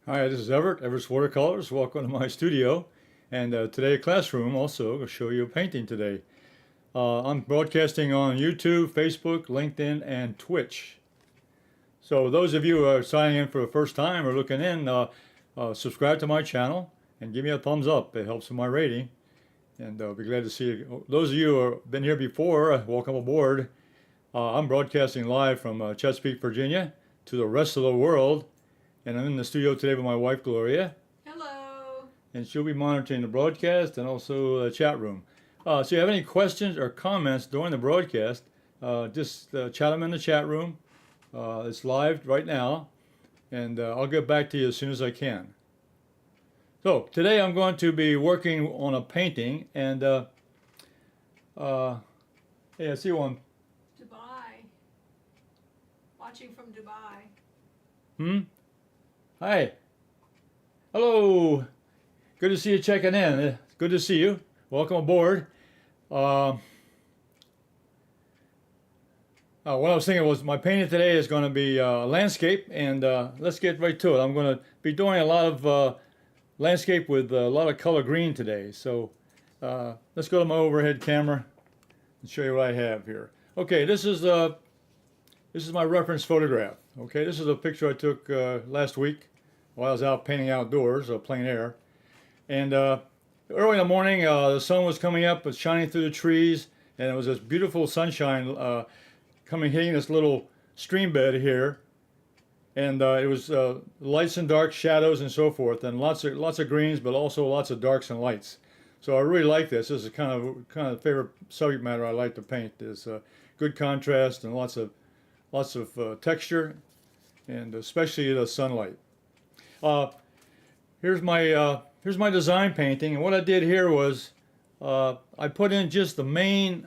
Hi, this is Everett, Everett's Watercolors. Welcome to my studio. And today, classroom also, I'll show you a painting today. I'm broadcasting on YouTube, Facebook, LinkedIn, and Twitch. So those of you who are signing in for the first time or looking in, subscribe to my channel and give me a thumbs up. It helps with my rating. And I'll be glad to see you. Those of you who have been here before, welcome aboard. I'm broadcasting live from Chesapeake, Virginia to the rest of the world. And I'm in the studio today with my wife, Gloria. Hello. And she'll be monitoring the broadcast and also the chat room. So if you have any questions or comments during the broadcast, just chat them in the chat room. It's live right now, and I'll get back to you as soon as I can. So today I'm going to be working on a painting, and yeah, I see one. Dubai. Watching from Dubai. Hi. Hello. Good to see you checking in. Good to see you. Welcome aboard. What I was thinking was my painting today is going to be landscape, and let's get right to it. I'm going to be doing a lot of landscape with a lot of color green today. So let's go to my overhead camera and show you what I have here. Okay, this is my reference photograph. Okay, this is a picture I took last week while I was out painting outdoors, plein air. And early in the morning, the sun was coming up, it was shining through the trees, and it was this beautiful sunshine hitting this little stream bed here. And it was lights and darks, shadows, and so forth, and lots of greens, but also lots of darks and lights. So I really like this. This is kind of the favorite subject matter I like to paint. Is good contrast and lots of texture, and especially the sunlight. Here's my design painting, and what I did here was I put in just the main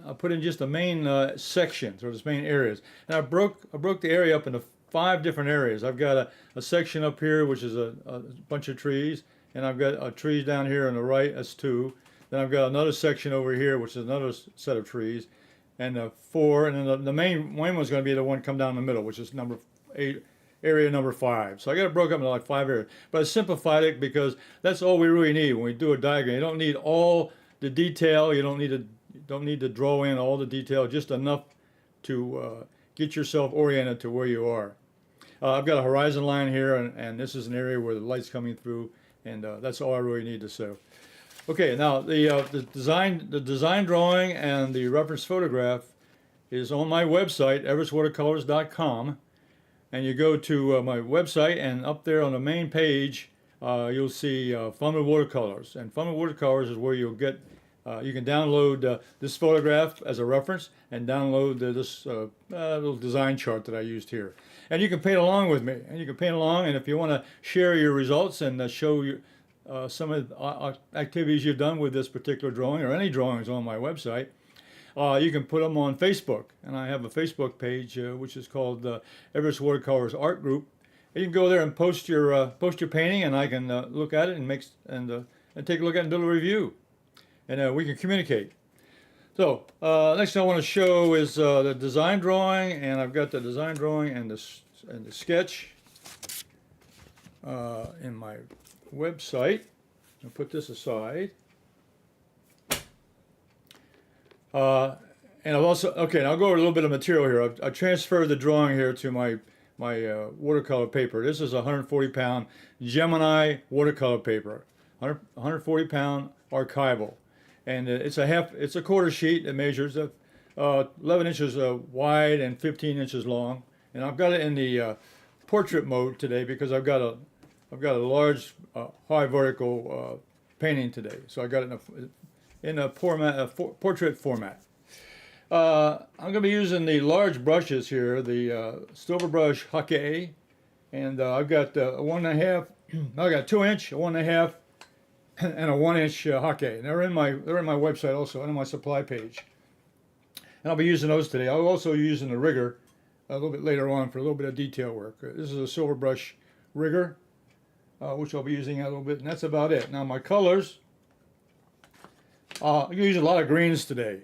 sections, or the main areas, and I broke the area up into 5 different areas. I've got a section up here which is a bunch of trees, and I've got a trees down here on the right. That's 2. Then I've got another section over here which is another set of trees, and 4. And then the main one was going to be the one come down the middle, which is number 8. Area number 5. So I got it broke up into like 5 areas, but I simplified it because that's all we really need when we do a diagram. You don't need all the detail. You don't need to draw in all the detail. Just enough to get yourself oriented to where you are. I've got a horizon line here, and this is an area where the light's coming through, and that's all I really need to say. Okay, now the design drawing and the reference photograph is on my website, everettswatercolors.com. And you go to my website, and up there on the main page, you'll see Fun with Watercolors. And Fun with Watercolors is where you'll get, you can download this photograph as a reference, and download this little design chart that I used here. And you can paint along with me, and if you want to share your results and show you some of the activities you've done with this particular drawing, or any drawings on my website, you can put them on Facebook, and I have a Facebook page which is called Everett's Watercolors Art Group. And you can go there and post your painting, and I can look at it and take a look at it and do a review, and we can communicate. So next thing I want to show is the design drawing, and I've got the design drawing and the sketch in my website. I'll put this aside. And I've also, okay, and I'll go over a little bit of material here. I've transferred the drawing here to my watercolor paper. This is a 140-pound Gemini watercolor paper, 140-pound archival, and it's a quarter sheet. It measures 11 inches wide and 15 inches long. And I've got it in the portrait mode today because I've got a large high vertical painting today. So I got it in a portrait format. I'm going to be using the large brushes here, the Silver Brush Hake, and I've got a 1.5. I got 2-inch, a 1.5, and a 1-inch Hake. And they're in my website also, and on my supply page. And I'll be using those today. I'll also be using the rigger a little bit later on for a little bit of detail work. This is a Silver Brush rigger, which I'll be using a little bit, and that's about it. Now my colors. I'm using a lot of greens today,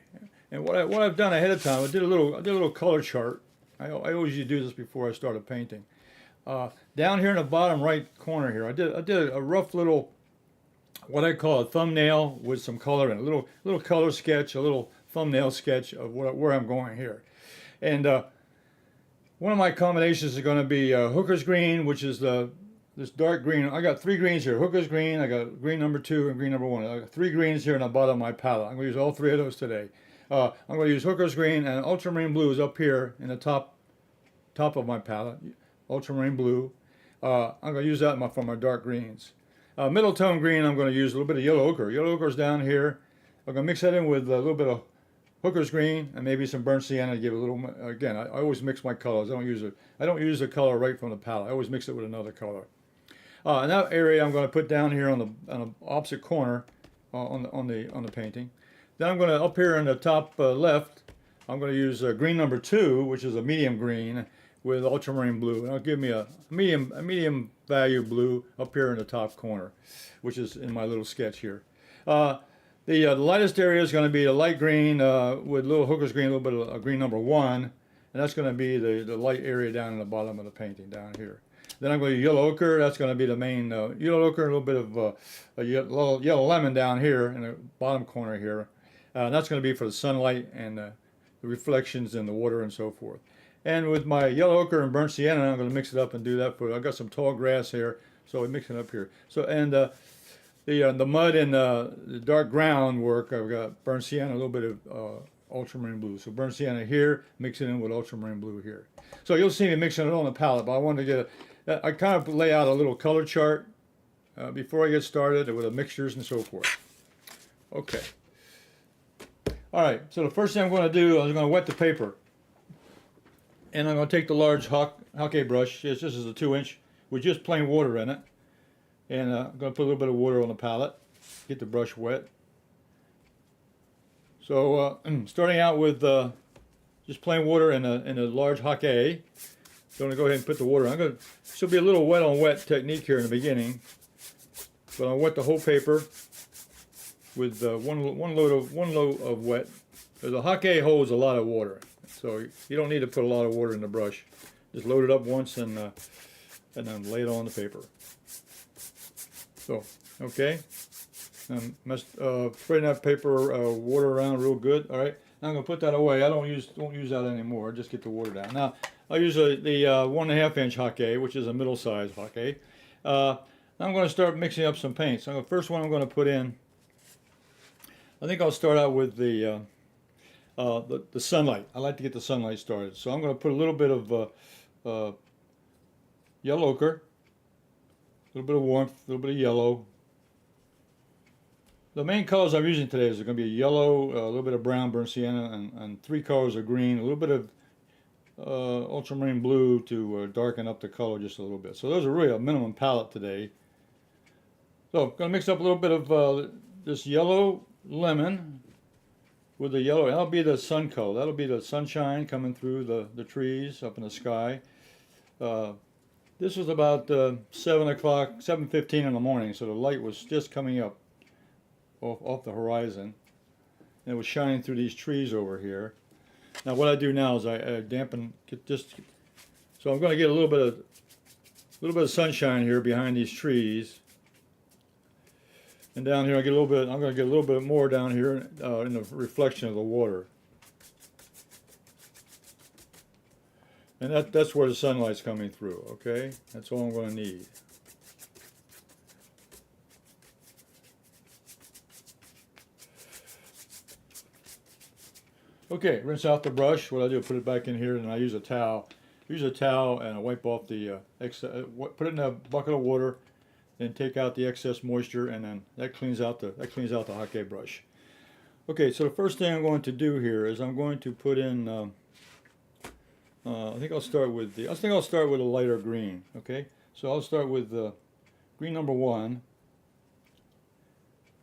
and what I've done ahead of time, I did a little color chart. I always used to do this before I started painting. Down here in the bottom right corner here, I did a rough little, what I call a thumbnail with some color in it. A little color sketch, a little thumbnail sketch of where I'm going here. And one of my combinations is going to be Hooker's Green, which is this dark green. I got 3 greens here. Hooker's Green, I got green number 2 and green number 1. I got 3 greens here in the bottom of my palette. I'm going to use all 3 of those today. I'm going to use Hooker's Green, and Ultramarine Blue is up here in the top of my palette. Ultramarine Blue. I'm going to use that for my dark greens. Middle tone green, I'm going to use a little bit of Yellow Ochre. Yellow Ochre is down here. I'm going to mix that in with a little bit of Hooker's Green and maybe some Burnt Sienna to give it a little. Again, I always mix my colors. I don't use the color right from the palette. I always mix it with another color. In that area, I'm going to put down here on the opposite corner on the painting. Then I'm going to up here in the top left. I'm going to use green number 2, which is a medium green, with Ultramarine Blue. And it'll give me a medium value blue up here in the top corner, which is in my little sketch here. The lightest area is going to be the light green with a little Hooker's Green, a little bit of green number 1, and that's going to be the light area down in the bottom of the painting down here. Then I'm going to use Yellow Ochre. That's going to be the main Yellow Ochre, a little bit of a yellow lemon down here in the bottom corner here. And that's going to be for the sunlight and the reflections in the water and so forth. And with my Yellow Ochre and Burnt Sienna, I'm going to mix it up and do that for. I've got some tall grass here, so we mix it up here. So and the mud and the dark ground work, I've got Burnt Sienna, a little bit of Ultramarine Blue. So Burnt Sienna here, mix it in with Ultramarine Blue here. So you'll see me mixing it on the palette, but I wanted to get I kind of lay out a little color chart before I get started with the mixtures and so forth. Okay. All right, so the first thing I'm going to do is I'm going to wet the paper. And I'm going to take the large hockey brush. This is a 2-inch with just plain water in it. And I'm going to put a little bit of water on the palette, get the brush wet. So starting out with just plain water in a large hockey. So I'm going to go ahead and put the water on. This will be a little wet on wet technique here in the beginning. But I'll wet the whole paper with one load of wet. The hockey holds a lot of water. So you don't need to put a lot of water in the brush. Just load it up once and then lay it on the paper. So, okay. Spreading that paper water around real good. All right. Now I'm going to put that away. I don't use that anymore. Just get the water down. Now I'll use the 1.5-inch hockey, which is a middle-sized hockey. Now I'm going to start mixing up some paints. So the first one I'm going to put in. I think I'll start out with the sunlight. I like to get the sunlight started. So I'm going to put a little bit of Yellow Ochre, a little bit of warmth, a little bit of yellow. The main colors I'm using today is going to be yellow, a little bit of brown, Burnt Sienna, and 3 colors of green, a little bit of Ultramarine Blue to darken up the color just a little bit. So those are really a minimum palette today. So I'm going to mix up a little bit of this yellow lemon with the yellow. That'll be the sun color. That'll be the sunshine coming through the trees up in the sky. This was about 7 o'clock, 7:15 in the morning, so the light was just coming up off the horizon. And it was shining through these trees over here. Now what I do now is I dampen, so I'm going to get a little bit of sunshine here behind these trees. And down here I'm going to get a little bit more down here in the reflection of the water. And that's where the sunlight's coming through, okay? That's all I'm going to need. Okay, rinse out the brush. What I do is put it back in here, and I use a towel. Use a towel and I wipe off the excess. Put it in a bucket of water, then take out the excess moisture, and then that cleans out the hockey brush. Okay, so the first thing I'm going to do here is I'm going to put in. I think I'll start with a lighter green. Okay, so I'll start with green number 1.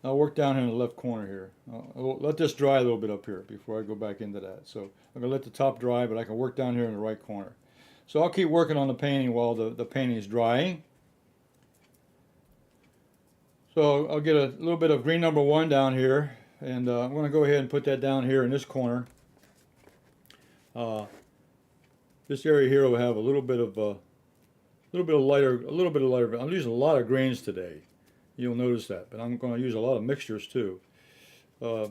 I'll work down here in the left corner here. I'll let this dry a little bit up here before I go back into that. So I'm going to let the top dry, but I can work down here in the right corner. So I'll keep working on the painting while the painting is drying. So I'll get a little bit of green number 1 down here, and I'm going to go ahead and put that down here in this corner. This area here will have a little bit of little bit of lighter, a little bit of lighter. I'm using a lot of grains today. You'll notice that, but I'm going to use a lot of mixtures too. Uh,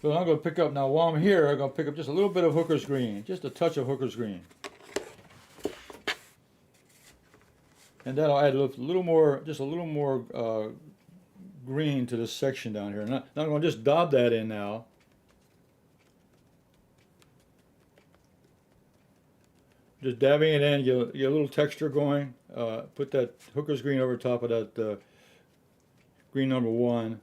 so I'm going to pick up, now while I'm here, I'm going to pick up just a little bit of Hooker's green, just a touch of Hooker's green. And then I'll add a little more, just a little more green to this section down here. Now I'm going to just dab that in now. Just dabbing it in, get a little texture going. Put that Hooker's green over top of that green number 1.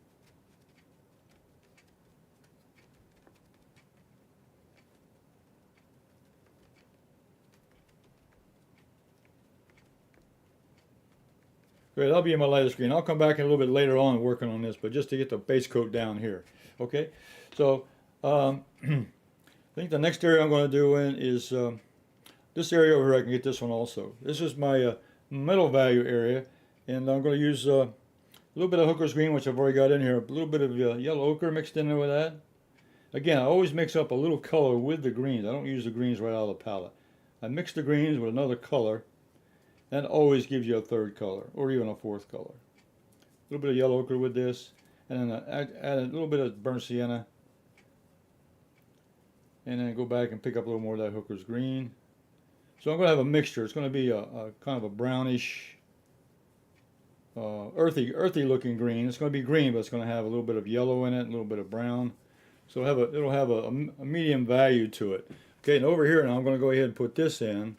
Great, that'll be in my lightest green. I'll come back in a little bit later on working on this, but just to get the base coat down here. Okay, so I think the next area I'm going to do in is this area over here. I can get this one also. This is my metal value area, and I'm going to use a little bit of Hooker's green, which I've already got in here, a little bit of yellow ochre mixed in there with that. Again, I always mix up a little color with the greens. I don't use the greens right out of the palette. I mix the greens with another color. That always gives you a third color, or even a fourth color. A little bit of yellow ochre with this, and then add a little bit of burnt sienna. And then go back and pick up a little more of that Hooker's green. So I'm going to have a mixture. It's going to be a kind of a brownish, earthy looking green. It's going to be green, but it's going to have a little bit of yellow in it, a little bit of brown. So it'll have a medium value to it. Okay, and over here now I'm going to go ahead and put this in.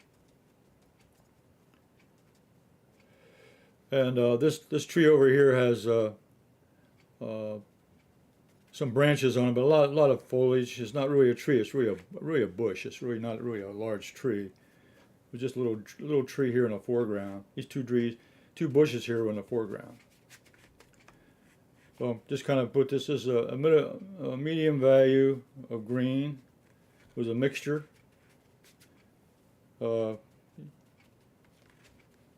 And this tree over here has some branches on it, but a lot of foliage. It's not really a tree. It's really a bush. It's really not really a large tree. It's just a little tree here in the foreground. These two bushes here in the foreground. So just kind of put this as a medium value of green with a mixture.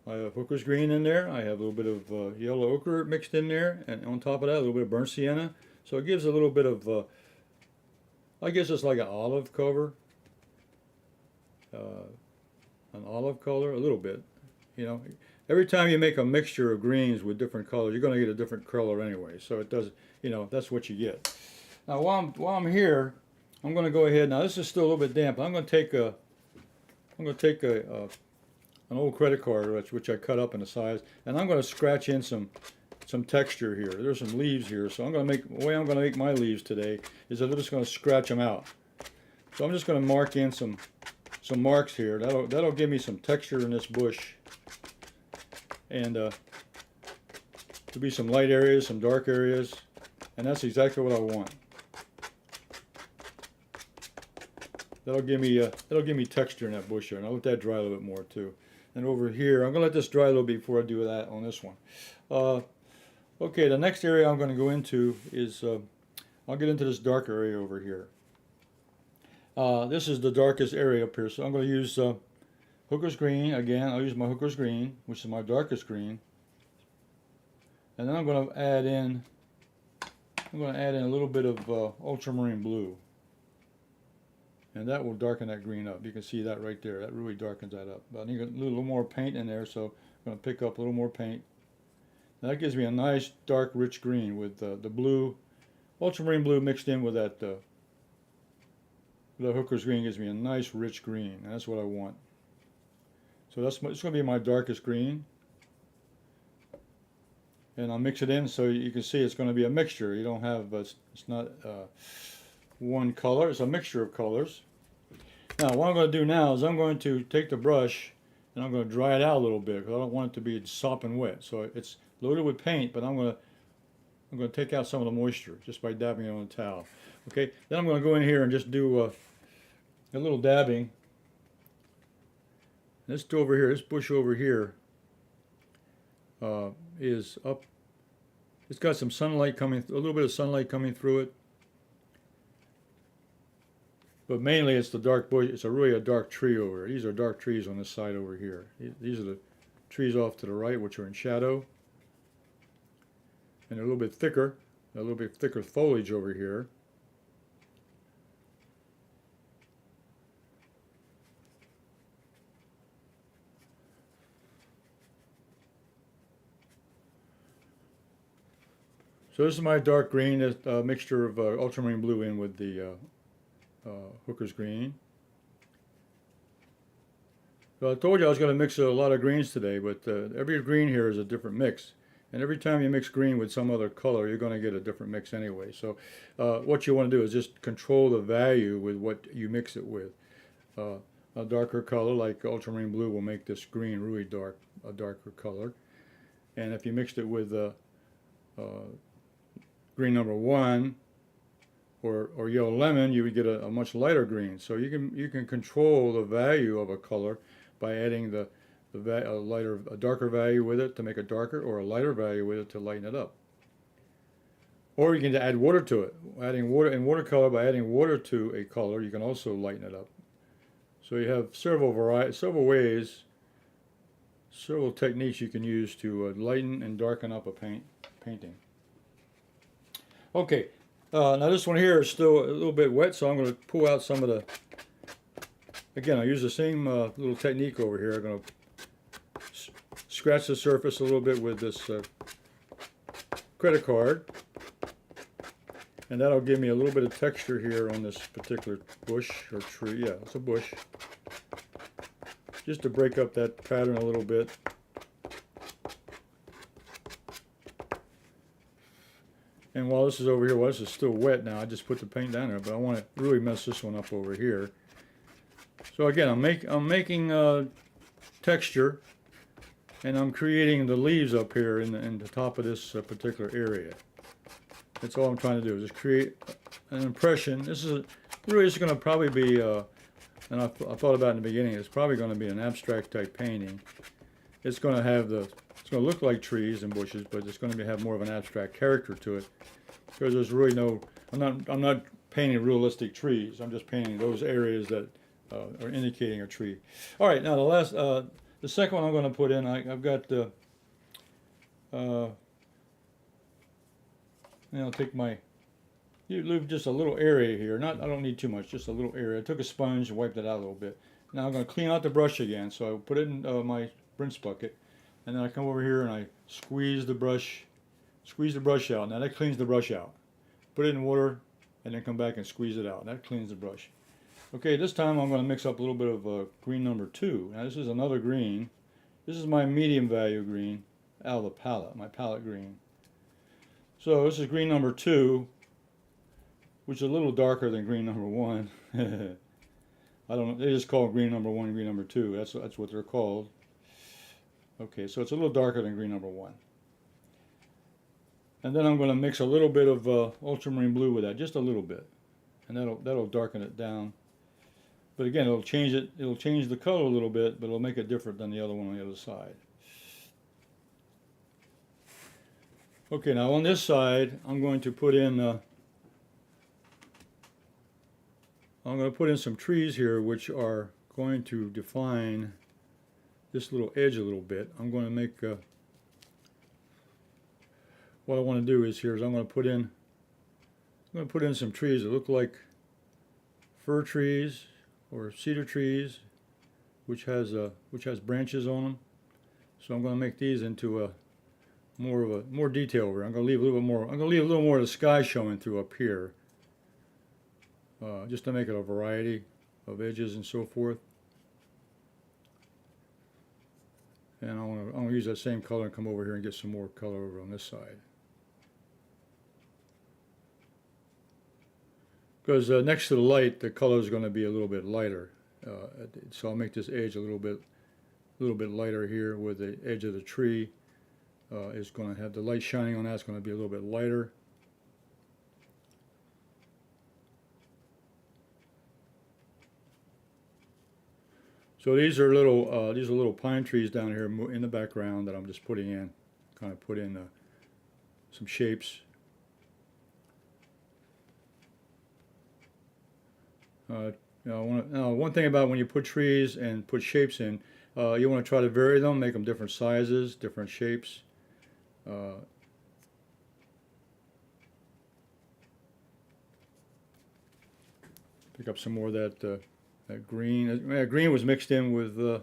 I have Hooker's green in there. I have a little bit of yellow ochre mixed in there, and on top of that, a little bit of burnt sienna. So it gives a little bit of, I guess it's like an olive color, a little bit. You know, every time you make a mixture of greens with different colors, you're going to get a different color anyway. So it does, you know, that's what you get. Now while I'm here, I'm going to go ahead. Now this is still a little bit damp. I'm going to take an old credit card, which I cut up in the size, and I'm going to scratch in some texture here. There's some leaves here, so the way I'm going to make my leaves today is I'm just going to scratch them out. So I'm just going to mark in some marks here. That'll give me some texture in this bush, and there'll be some light areas, some dark areas, and that's exactly what I want. That'll give me texture in that bush here, and I'll let that dry a little bit more too. And over here, I'm going to let this dry a little bit before I do that on this one. Okay, the next area I'm going to go into is, I'll get into this dark area over here. This is the darkest area up here, so I'm going to use Hooker's green. Again, I'll use my Hooker's green, which is my darkest green. And then I'm going to add in a little bit of Ultramarine Blue. And that will darken that green up. You can see that right there. That really darkens that up. But I need a little more paint in there, so I'm going to pick up a little more paint. Now that gives me a nice dark rich green with the blue, Ultramarine Blue mixed in with that the Hooker's green gives me a nice rich green, and that's what I want. So it's going to be my darkest green. And I'll mix it in so you can see it's going to be a mixture. You don't have, it's not one color, it's a mixture of colors. Now what I'm going to do now is I'm going to take the brush and I'm going to dry it out a little bit because I don't want it to be sopping wet. So it's loaded with paint, but I'm going to take out some of the moisture just by dabbing it on a towel. Okay, then I'm going to go in here and just do a little dabbing. This bush over here is up. It's got some sunlight coming, a little bit of sunlight coming through it. But mainly it's the dark bush. It's really a dark tree over here. These are dark trees on this side over here. These are the trees off to the right, which are in shadow. And they're a little bit thicker foliage over here. So this is my dark green, a mixture of ultramarine blue in with the Hooker's green. So I told you I was going to mix a lot of greens today, but every green here is a different mix. And every time you mix green with some other color, you're going to get a different mix anyway. So what you want to do is just control the value with what you mix it with. A darker color like ultramarine blue will make this green really dark, a darker color. And if you mixed it with green number 1 or yellow lemon, you would get a much lighter green. So you can control the value of a color by adding a darker value with it to make it darker, or a lighter value with it to lighten it up. Or you can add water to it. Adding water in watercolor, by adding water to a color, you can also lighten it up. So you have several ways, several techniques you can use to lighten and darken up a painting. Okay, now this one here is still a little bit wet, so I'm going to pull out some of the. Again, I use the same little technique over here. I'm going to scratch the surface a little bit with this credit card, and that'll give me a little bit of texture here on this particular bush or tree. Yeah, it's a bush. Just to break up that pattern a little bit. And while this is over here, this is still wet now, I just put the paint down there, but I want to really mess this one up over here. So again, I'm making texture, and I'm creating the leaves up here in the top of this particular area. That's all I'm trying to do, is just create an impression. This is really just going to probably be, and I thought about it in the beginning, it's probably going to be an abstract type painting. It's going to it's going to look like trees and bushes, but it's going to have more of an abstract character to it, because there's really no, I'm not painting realistic trees. I'm just painting those areas that are indicating a tree. All right, now the second one I'm going to put in, I've got I'll take you leave just a little area here. I don't need too much, just a little area. I took a sponge and wiped it out a little bit. Now I'm going to clean out the brush again. So I put it in my rinse bucket, and then I come over here and I squeeze the brush out. Now that cleans the brush out. Put it in water, and then come back and squeeze it out. That cleans the brush. Okay, this time I'm going to mix up a little bit of green number 2. Now this is another green. This is my medium value green out of the palette, my palette green. So this is green number 2, which is a little darker than green number 1. I don't know, they just call green number 1 and green number 2. That's what they're called. Okay, so it's a little darker than green number 1. And then I'm going to mix a little bit of ultramarine blue with that, just a little bit. And that'll darken it down. But again, it'll change the color a little bit, but it'll make it different than the other one on the other side. Okay, now on this side, I'm going to put in some trees here, which are going to define this little edge a little bit. I'm going to make what I want to do is I'm going to put in some trees that look like fir trees or cedar trees, which has branches on them. So I'm going to make these into more detail over here. I'm going to leave a little bit more. I'm going to leave a little more of the sky showing through up here, just to make it a variety of edges and so forth. And I want to use that same color and come over here and get some more color over on this side. Because next to the light, the color is going to be a little bit lighter. So I'll make this edge a little bit lighter here, where the edge of the tree is going to have the light shining on that. It's going to be a little bit lighter. So these are little pine trees down here in the background that I'm just putting in, kind of put in some shapes. Now, one thing about when you put trees and put shapes in, you want to try to vary them, make them different sizes, different shapes. Pick up some more of that green. Green was mixed in with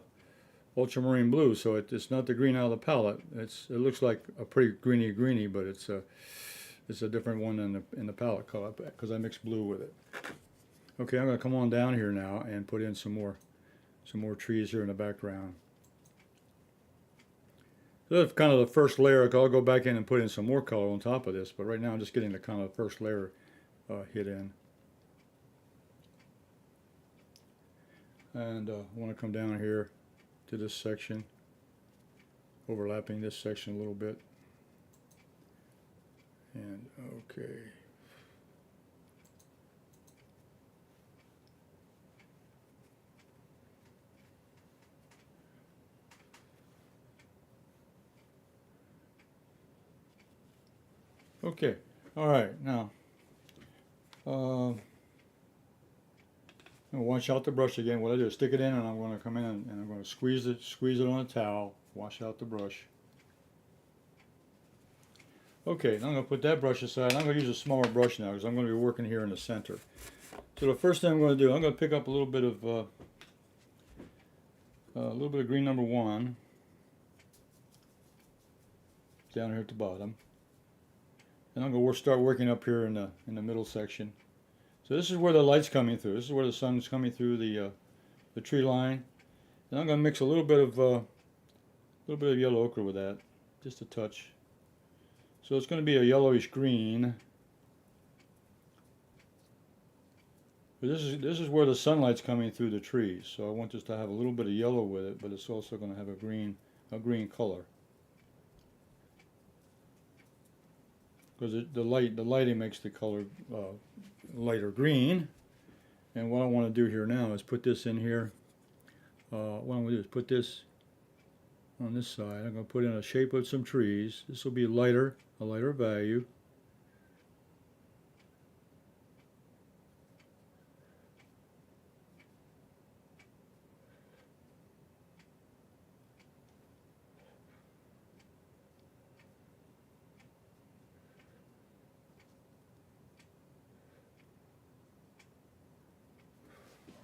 ultramarine blue, so it's not the green out of the palette. It looks like a pretty greeny, but it's It's a different one in the palette color because I mixed blue with it. Okay, I'm going to come on down here now and put in some more trees here in the background. So that's kind of the first layer. I'll go back in and put in some more color on top of this, but right now I'm just getting the kind of first layer hit in. And I want to come down here to this section, overlapping this section a little bit. And okay. Okay, all right, now, wash out the brush again. What I do is stick it in, and I'm going to come in and I'm going to squeeze it on a towel, wash out the brush. Okay, now I'm going to put that brush aside. I'm going to use a smaller brush now because I'm going to be working here in the center. So the first thing I'm going to do, I'm going to pick up a little bit of green number 1 down here at the bottom. And I'm going to start working up here in the middle section. So this is where the light's coming through. This is where the sun's coming through the tree line. And I'm going to mix a little bit of yellow ochre with that, just a touch. So it's going to be a yellowish green. But this is where the sunlight's coming through the trees. So I want this to have a little bit of yellow with it, but it's also going to have a green color. Because the lighting makes the color lighter green. And what I want to do here now is put this in here. What I'm going to do is put this on this side. I'm going to put in a shape of some trees. This will be a lighter value.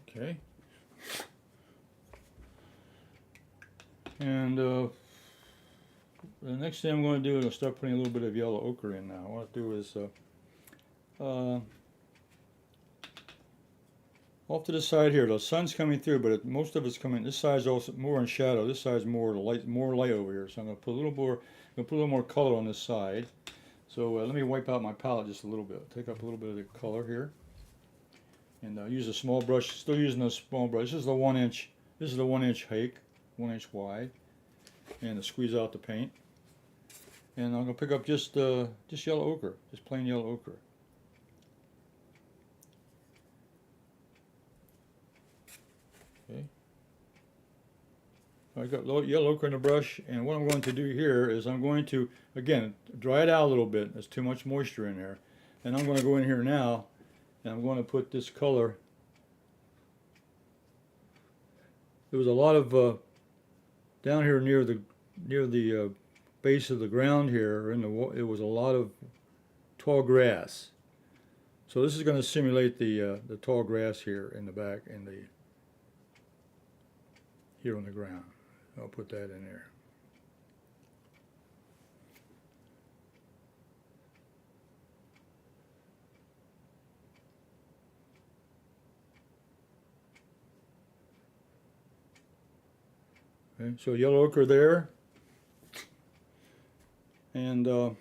Okay. And the next thing I'm going to do is I'll start putting a little bit of yellow ochre in now. What I'll do is off to the side here, the sun's coming through, but most of it's coming. This side's also more in shadow. This side's more light over here. So I'm going to put a little more color on this side. So let me wipe out my palette just a little bit. Take up a little bit of the color here. And use a small brush. Still using a small brush. This is the 1 inch. This is the 1 inch height, 1 inch wide, and to squeeze out the paint. And I'm gonna pick up just yellow ochre, just plain yellow ochre. Okay. I got yellow ochre in the brush, and what I'm going to do here is I'm going to again dry it out a little bit. There's too much moisture in there, and I'm going to go in here now. And I'm going to put this color. There was a lot of down here near the base of the ground here. It was a lot of tall grass. So this is going to simulate the tall grass here in the back and here on the ground. I'll put that in there. Okay, so yellow ochre there, and okay.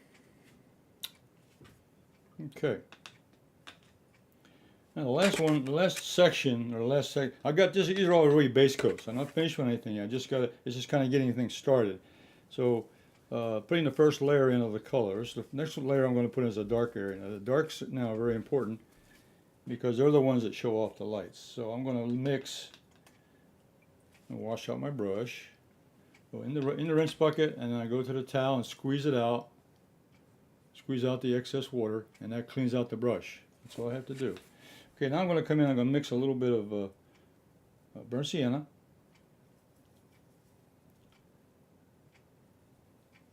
Now the last section, I got this. These are all really base coats. I'm not finished with anything yet. It's just kind of getting things started. So putting the first layer in of the colors. The next layer I'm going to put in is a dark area. Now the darks now are very important because they're the ones that show off the lights. So I'm going to mix. And wash out my brush, go in the rinse bucket, and then I go to the towel and squeeze it out, squeeze out the excess water, and that cleans out the brush. That's all I have to do. Okay, now I'm going to come in, I'm going to mix a little bit of burnt sienna,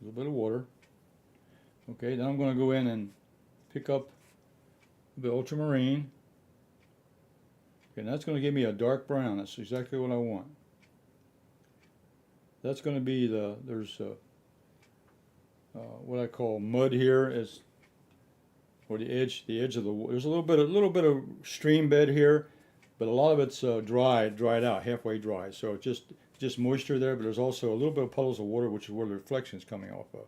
a little bit of water. Okay, then I'm going to go in and pick up the ultramarine. Okay, and that's going to give me a dark brown. That's exactly what I want. That's going to be there's what I call mud here. or the edge of the. There's a little bit of stream bed here, but a lot of it's dried out, halfway dry. So it's just moisture there, but there's also a little bit of puddles of water, which is where the reflection is coming off of.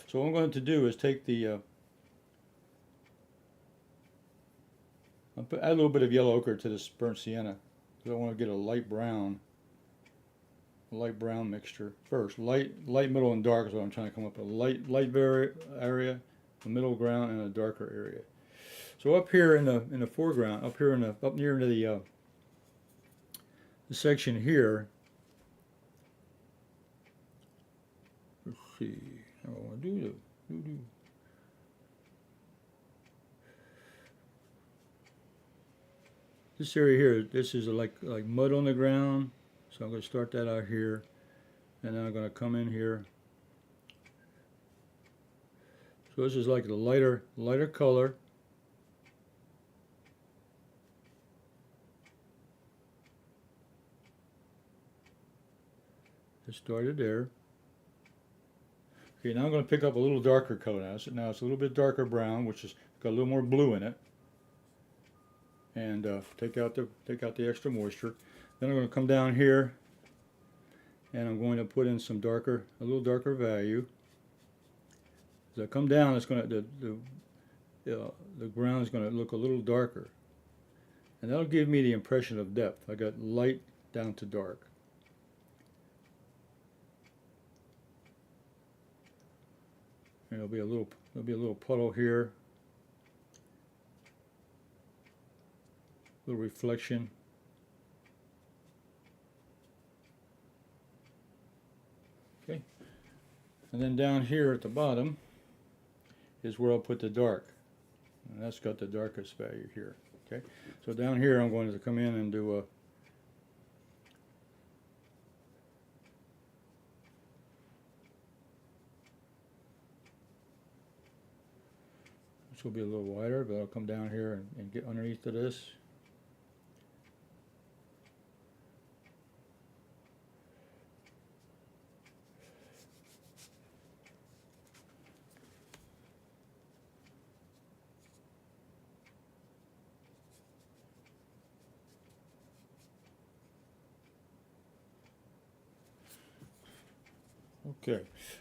So what I'm going to do is take the add a little bit of yellow ochre to this burnt sienna, because I want to get a light brown mixture first. Light, middle, and dark is what I'm trying to come up with. Light area, a middle ground, and a darker area. So up here in the foreground, up near the section here. Let's see. How I want to do. This area here, this is like mud on the ground. So I'm going to start that out here, and then I'm going to come in here. So this is like the lighter color. It started there. Okay, now I'm going to pick up a little darker color now. So now it's a little bit darker brown, which has got a little more blue in it, and take out the extra moisture. Then I'm going to come down here, and I'm going to put in some a little darker value. As I come down, it's going to the ground is going to look a little darker, and that'll give me the impression of depth. I got light down to dark. And there'll be a little puddle here, little reflection. Okay, and then down here at the bottom is where I'll put the dark, and that's got the darkest value here. Okay, so down here I'm going to come in and do a this will be a little wider, but I'll come down here and get underneath of this.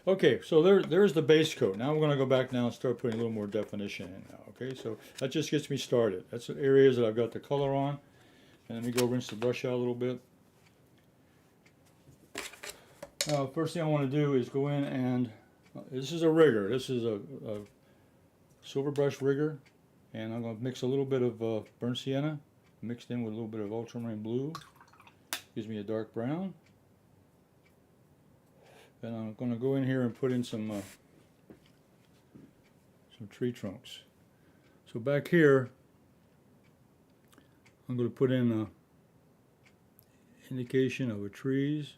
Okay, so there's the base coat. Now we're going to go back now and start putting a little more definition in now. Okay, so that just gets me started. That's the areas that I've got the color on. And let me go rinse the brush out a little bit. First thing I want to do is go in and, this is a rigger. This is a silver brush rigger. And I'm going to mix a little bit of burnt sienna, mixed in with a little bit of ultramarine blue. Gives me a dark brown. And I'm going to go in here and put in some tree trunks. So back here, I'm going to put in an indication of a trees.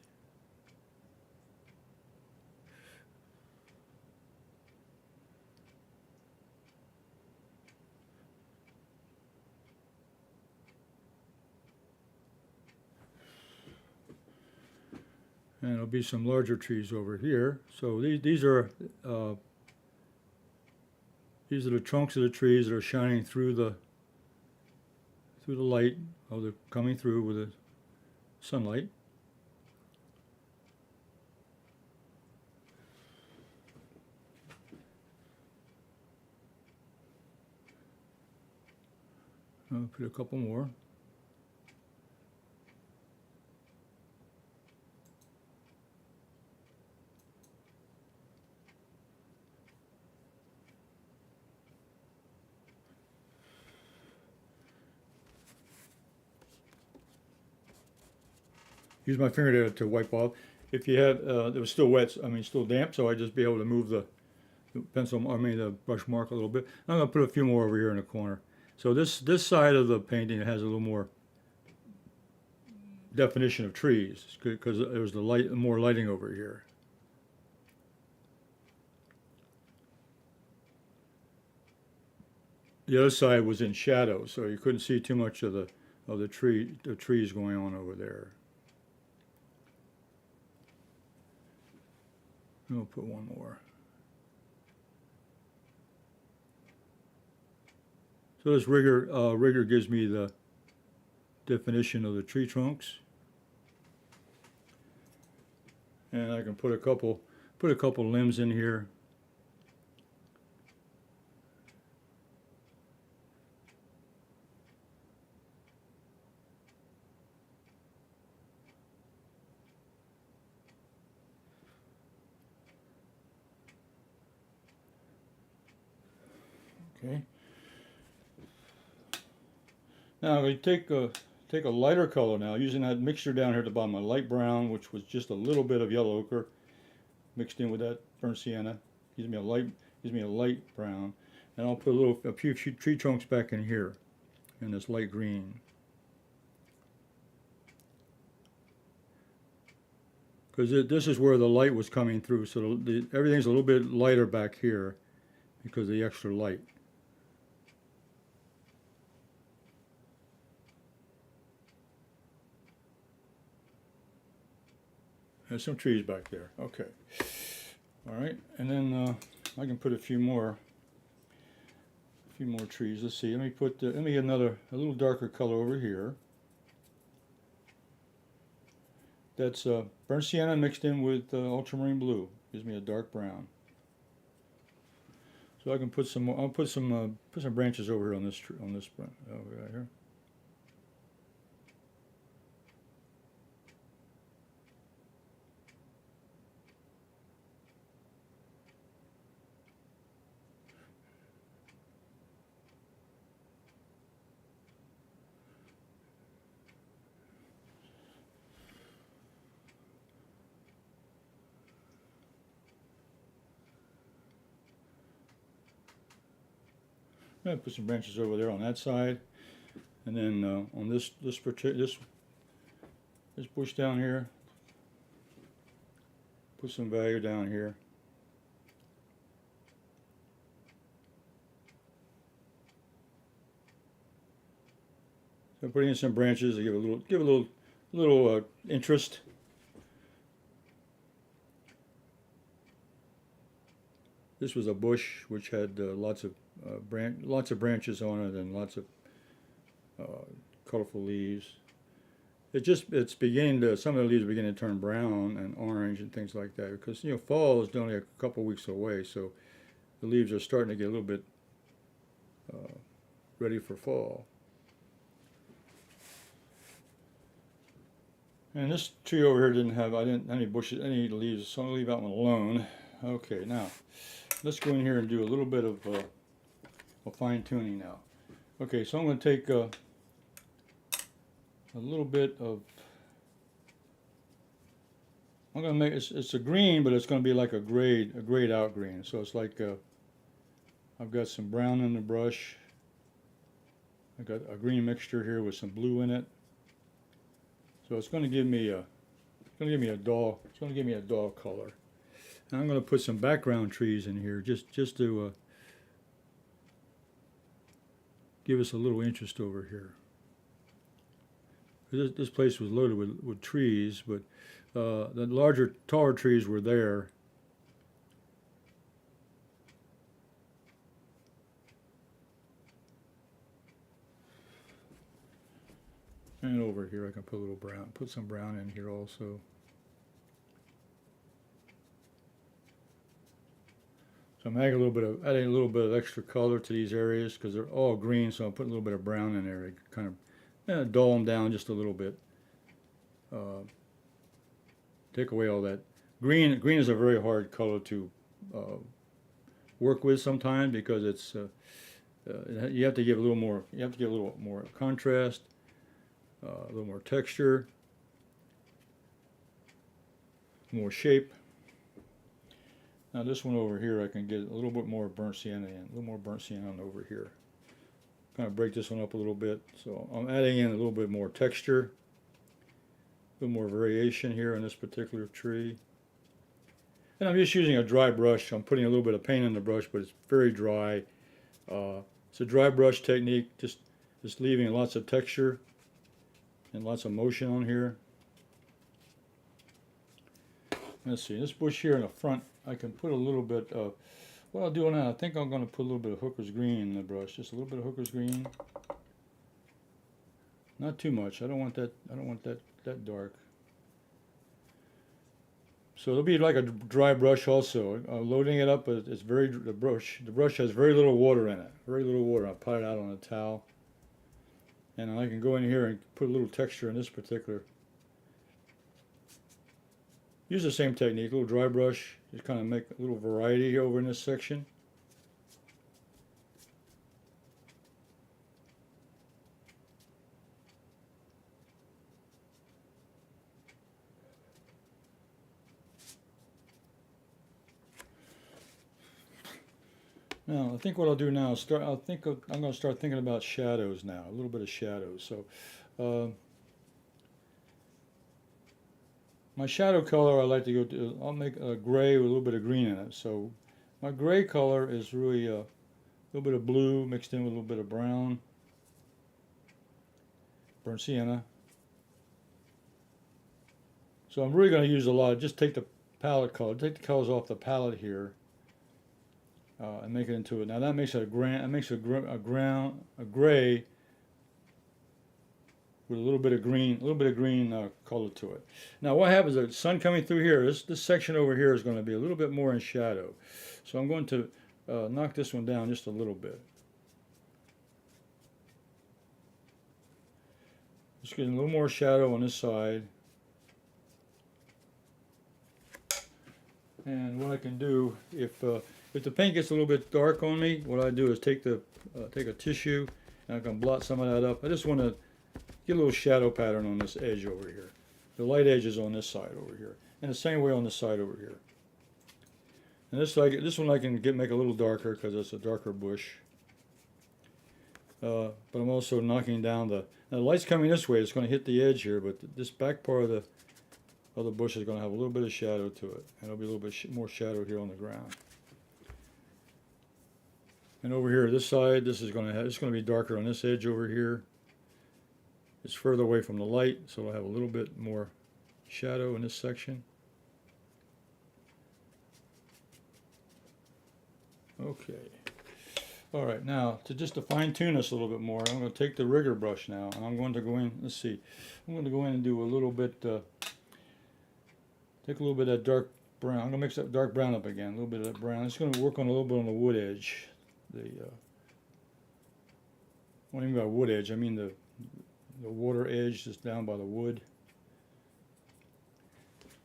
And there'll be some larger trees over here. So these are the trunks of the trees that are shining through the light. Oh, they're coming through with the sunlight. I'll put a couple more. Use my finger to wipe off. If you had, it was still wet, still damp, so I'd just be able to move the the brush mark a little bit. I'm going to put a few more over here in the corner. So this side of the painting has a little more definition of trees, because there's more lighting over here. The other side was in shadow, so you couldn't see too much of the trees going on over there. We'll put one more. So this rigger gives me the definition of the tree trunks, and I can put a couple limbs in here. Okay. Now I'm going to take a lighter color now, using that mixture down here at the bottom, a light brown, which was just a little bit of yellow ochre mixed in with that burnt sienna. Gives me a light brown, and I'll put a few tree trunks back in here, in this light green. Because this is where the light was coming through, so everything's a little bit lighter back here because of the extra light. There's some trees back there. Okay. All right, and then I can put a few more trees. Let's see. Let me get a little darker color over here. That's burnt sienna mixed in with ultramarine blue. Gives me a dark brown. So I can put some more. I'll put some branches over here on this over here. I'm going to put some branches over there on that side, and then on this bush down here, put some value down here. So putting in some branches to give a little interest. This was a bush which had lots of branches on it and lots of colorful leaves. It's beginning to, some of the leaves are beginning to turn brown and orange and things like that, because fall is only a couple weeks away, so the leaves are starting to get a little bit ready for fall. And this tree over here didn't have any bushes, any leaves, so I'm gonna leave that one alone. Okay, now let's go in here and do a little bit of fine tuning now. Okay, so I'm going to take a little bit of, I'm going to make, it's a green, but it's going to be like a grayed out green. So it's like, I've got some brown in the brush. I've got a green mixture here with some blue in it. So it's going to give me a dull color. And I'm going to put some background trees in here just to give us a little interest over here. This place was loaded with trees, but the larger, taller trees were there. And over here I can put a little brown, put some brown in here also. So I'm adding a little bit of extra color to these areas because they're all green, so I'm putting a little bit of brown in there to kind of dull them down just a little bit. Take away all that green. Green is a very hard color to work with sometimes because it's you have to give a little more. You have to give a little more contrast, a little more texture, more shape. Now this one over here, I can get a little bit more burnt sienna in, a little more burnt sienna over here. Kind of break this one up a little bit. So I'm adding in a little bit more texture, a little more variation here on this particular tree. And I'm just using a dry brush. I'm putting a little bit of paint in the brush, but it's very dry. It's a dry brush technique, just leaving lots of texture and lots of motion on here. Let's see, this bush here in the front, I can put a little bit of what I'll do now, I think I'm going to put a little bit of Hooker's green in the brush, just a little bit of Hooker's green. Not too much. I don't want that. I don't want that dark. So it'll be like a dry brush also. Loading it up, it's very the brush has very little water in it. Very little water. I'll pat it out on a towel, and I can go in here and put a little texture in this particular. Use the same technique, a little dry brush, just kind of make a little variety over in this section. Now, I think what I'll do now is I'm going to start thinking about shadows now, a little bit of shadows. So, my shadow color I like to go to, I'll make a gray with a little bit of green in it. So, my gray color is really a little bit of blue mixed in with a little bit of brown, burnt sienna. So I'm really going to use a lot. Just take the palette color, take the colors off the palette here. And make it into it. Now that makes it a gray with a little bit of green color to it. Now what happens is the sun coming through here, this section over here is going to be a little bit more in shadow. So I'm going to knock this one down just a little bit. Just getting a little more shadow on this side. And what I can do, if the paint gets a little bit dark on me, what I do is take a tissue and I can blot some of that up. I just want to get a little shadow pattern on this edge over here. The light edge is on this side over here, and the same way on this side over here. And this one I can make a little darker because it's a darker bush. But I'm also knocking down now the light's coming this way. It's going to hit the edge here, but this back part of the bush is going to have a little bit of shadow to it, and there'll be a little bit more shadow here on the ground. And over here, this side, it's going to be darker on this edge over here. It's further away from the light, so it'll have a little bit more shadow in this section. Okay. All right, now just to fine tune this a little bit more, I'm going to take the rigger brush now, and I'm going to go in. Let's see. I'm going to go in and do a little bit. Take a little bit of that dark brown. I'm going to mix that dark brown up again. A little bit of that brown. It's going to work on a little bit on the wood edge. I don't even got wood edge. I mean the water edge just down by the wood.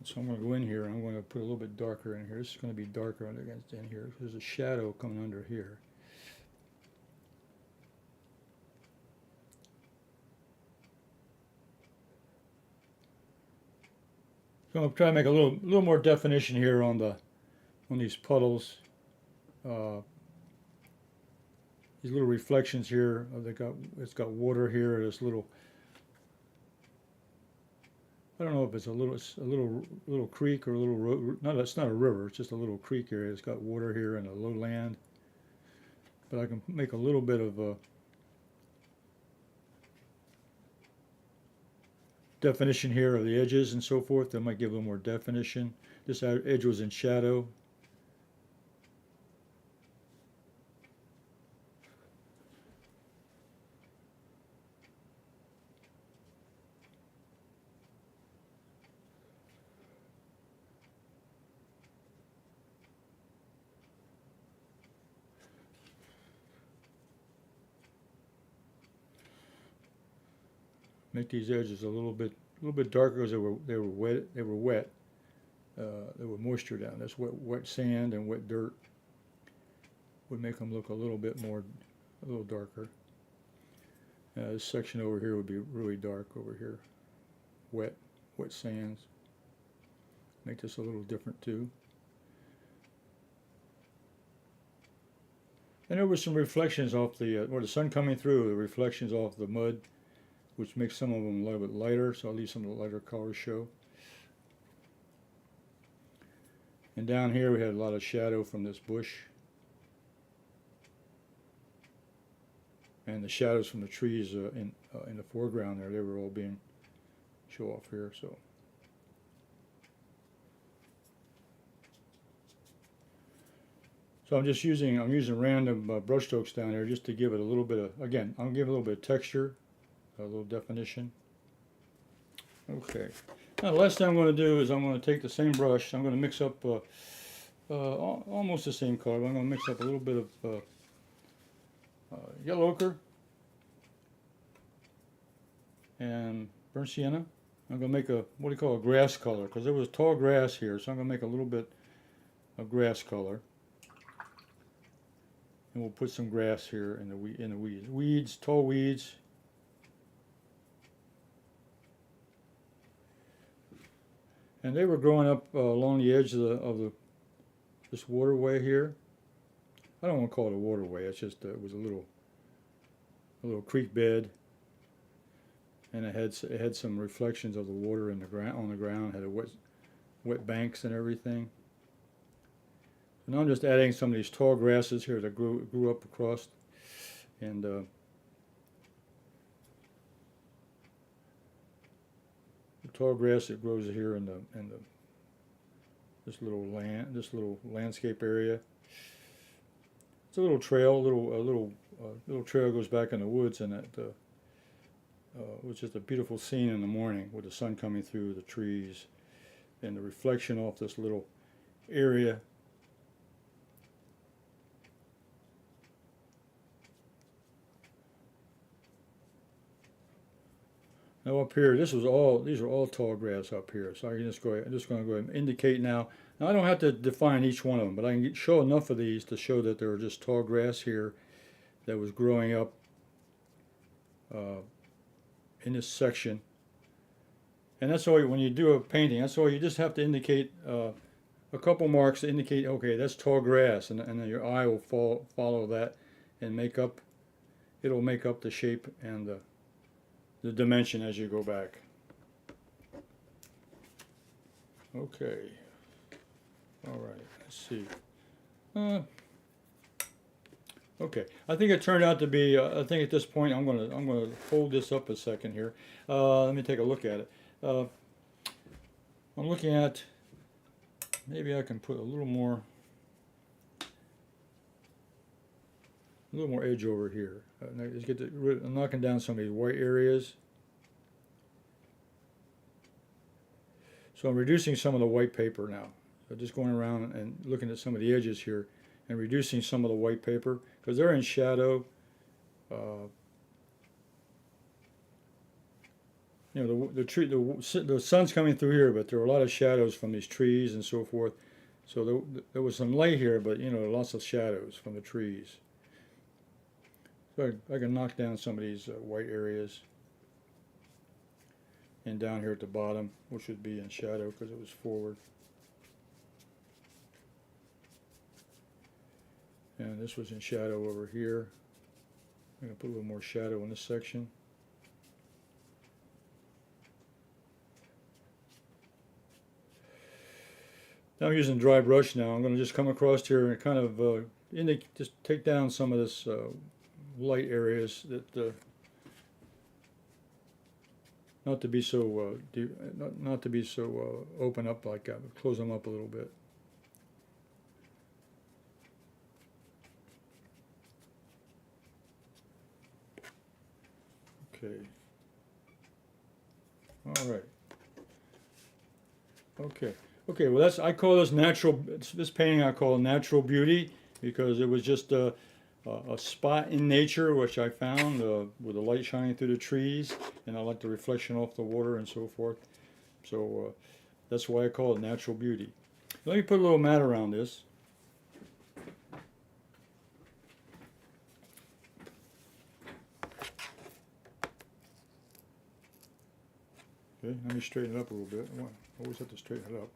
So I'm going to go in here and I'm going to put a little bit darker in here. This is going to be darker in here. There's a shadow coming under here. So I'm trying to make a little more definition here on these puddles. These little reflections here. It's got water here. This little. I don't know if it's a little creek or a little. No, it's not a river. It's just a little creek area. It's got water here and a lowland. But I can make a little bit of definition here of the edges and so forth. That might give a little more definition. This edge was in shadow. Make these edges a little bit darker because they were wet. There was moisture down. That's wet sand and wet dirt would make them look a little darker. This section over here would be really dark over here. Wet sands. Make this a little different too. And there were some reflections off the sun coming through. The reflections off the mud, which makes some of them a little bit lighter, so I'll leave some of the lighter colors show. And down here we had a lot of shadow from this bush. And the shadows from the trees in the foreground there, they were all being show off here. So So I'm using random brush strokes down there just to give it a little bit of, again, I'll give it a little bit of texture, a little definition. Okay. Now the last thing I'm going to do is I'm going to take the same brush. I'm going to mix up almost the same color. But I'm going to mix up a little bit of yellow ochre and burnt sienna. I'm going to make a, what do you call, a grass color, because there was tall grass here, so I'm going to make a little bit of grass color. And we'll put some grass here in the weeds, tall weeds. And they were growing up along the edge of this waterway here. I don't want to call it a waterway. It's just it was a little creek bed, and it had some reflections of the water in the ground on the ground. Had a wet banks and everything. So now I'm just adding some of these tall grasses here that grew up across, and the tall grass that grows here in this little landscape area. It's a little trail, little trail goes back in the woods, and it was just a beautiful scene in the morning with the sun coming through the trees and the reflection off this little area. Now up here, these are all tall grass up here. So I'm just going to go ahead and indicate now. Now I don't have to define each one of them, but I can show enough of these to show that there are just tall grass here that was growing up in this section. And that's all, when you do a painting, that's all, you just have to indicate a couple marks to indicate, okay, that's tall grass, and then your eye will follow that and it'll make up the shape and the dimension as you go back. Okay. All right. Let's see. Okay. I think it turned out to be. I think at this point I'm gonna hold this up a second here. Let me take a look at it. I'm looking at. Maybe I can put a little more edge over here. Let's get knocking down some of these white areas. So I'm reducing some of the white paper now. So just going around and looking at some of the edges here and reducing some of the white paper because they're in shadow. You know, the sun's coming through here, but there are a lot of shadows from these trees and so forth. So there was some light here, but you know, lots of shadows from the trees. So I can knock down some of these white areas. And down here at the bottom, which would be in shadow because it was forward. And this was in shadow over here. I'm going to put a little more shadow in this section. Now I'm using dry brush now. I'm going to just come across here and kind of just take down some of this light areas that not to be so open up like that, but close them up a little bit. Okay. All right. Okay. Okay. Well, I call this natural. This painting I call natural beauty because it was just a spot in nature which I found with the light shining through the trees, and I like the reflection off the water and so forth. So that's why I call it natural beauty. Let me put a little mat around this. Okay, let me straighten it up a little bit. I always have to straighten it up.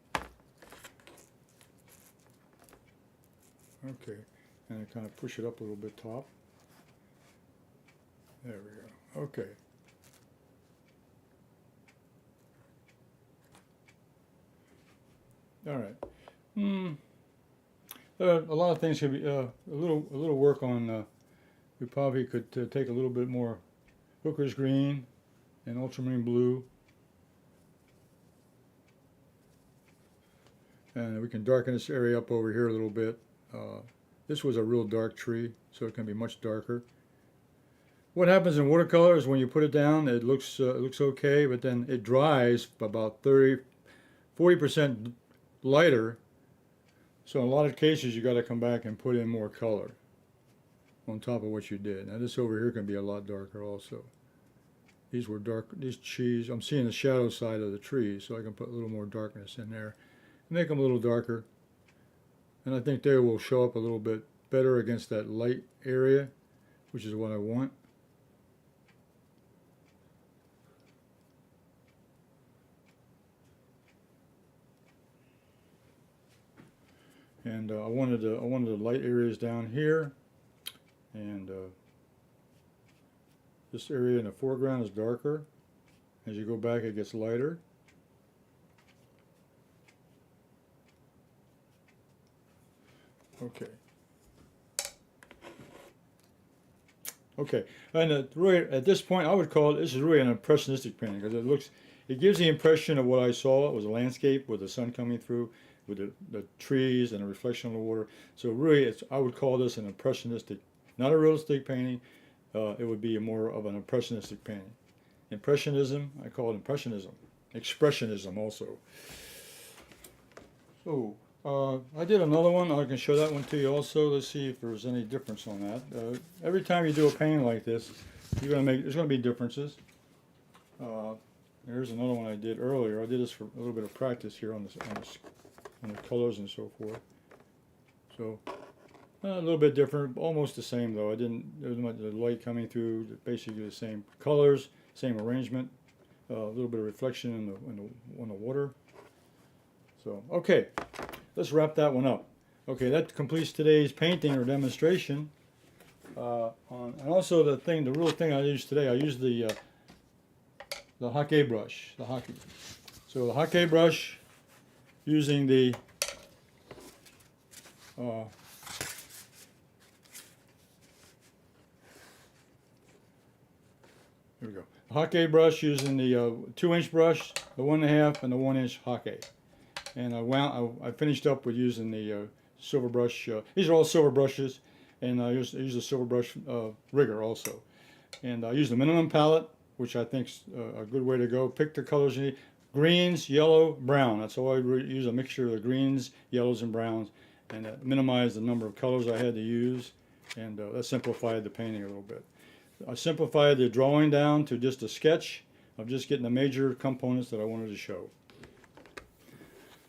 Okay, and I kind of push it up a little bit top. There we go. Okay. All right. A lot of things could be a little work on. We probably could take a little bit more Hooker's green and ultramarine blue, and we can darken this area up over here a little bit. This was a real dark tree, so it can be much darker. What happens in watercolor is when you put it down, it looks okay, but then it dries about 40% lighter. So in a lot of cases, you got to come back and put in more color on top of what you did. Now this over here can be a lot darker also. These were dark. These trees, I'm seeing the shadow side of the trees, so I can put a little more darkness in there, make them a little darker, and I think they will show up a little bit better against that light area, which is what I want. And I wanted the light areas down here, and this area in the foreground is darker. As you go back, it gets lighter. Okay. Okay, and really at this point, I would call this is really an impressionistic painting because it gives the impression of what I saw. It was a landscape with the sun coming through, with the trees and the reflection of the water. So really, I would call this an impressionistic, not a realistic painting. It would be more of an impressionistic painting. Impressionism, I call it impressionism. Expressionism also. So I did another one. I can show that one to you also. Let's see if there's any difference on that. Every time you do a painting like this, there's going to be differences. Here's another one I did earlier. I did this for a little bit of practice here on the colors and so forth. So a little bit different, almost the same though. There was much the light coming through, basically the same colors, same arrangement, a little bit of reflection on the water. So okay, let's wrap that one up. Okay, that completes today's painting or demonstration. And also the real thing I used today, I used the Hake brush, the Hake. So the Hake brush, using the here we go. The Hake brush using the 2-inch brush, the 1.5, and the 1-inch Hake. And I finished up with using the silver brush. These are all silver brushes, and I used a silver brush rigger also. And I used the minimum palette, which I think is a good way to go. Pick the colors you need. Greens, yellow, brown. That's all I use, a mixture of the greens, yellows, and browns, and minimize the number of colors I had to use, and that simplified the painting a little bit. I simplified the drawing down to just a sketch of just getting the major components that I wanted to show.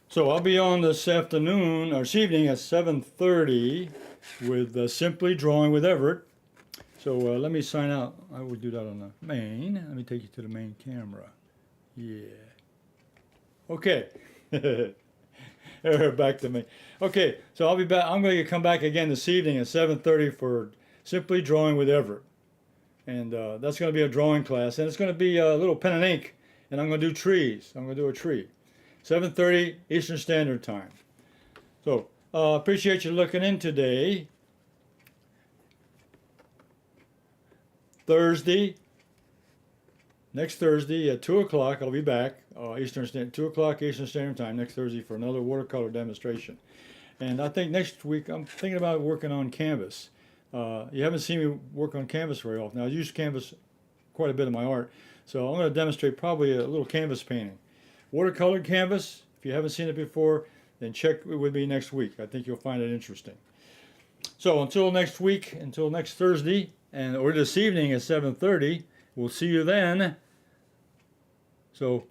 So I'll be on this afternoon, or this evening at 7:30 with Simply Drawing with Everett. So let me sign out. I will do that on the main. Let me take you to the main camera. Yeah. Okay. Back to me. Okay, so I'll be back. I'm going to come back again this evening at 7:30 for Simply Drawing with Everett. And that's going to be a drawing class. And it's going to be a little pen and ink. And I'm going to do trees. I'm going to do a tree. 7:30 Eastern Standard Time. So, appreciate you looking in today. Next Thursday at 2 o'clock, I'll be back, 2 o'clock Eastern Standard Time next Thursday for another watercolor demonstration. And I think next week, I'm thinking about working on canvas. You haven't seen me work on canvas very often. I use canvas quite a bit in my art. So I'm going to demonstrate probably a little canvas painting. Watercolored canvas, if you haven't seen it before, then check it with me next week. I think you'll find it interesting. So until next week, until next Thursday, or this evening at 7:30, we'll see you then. So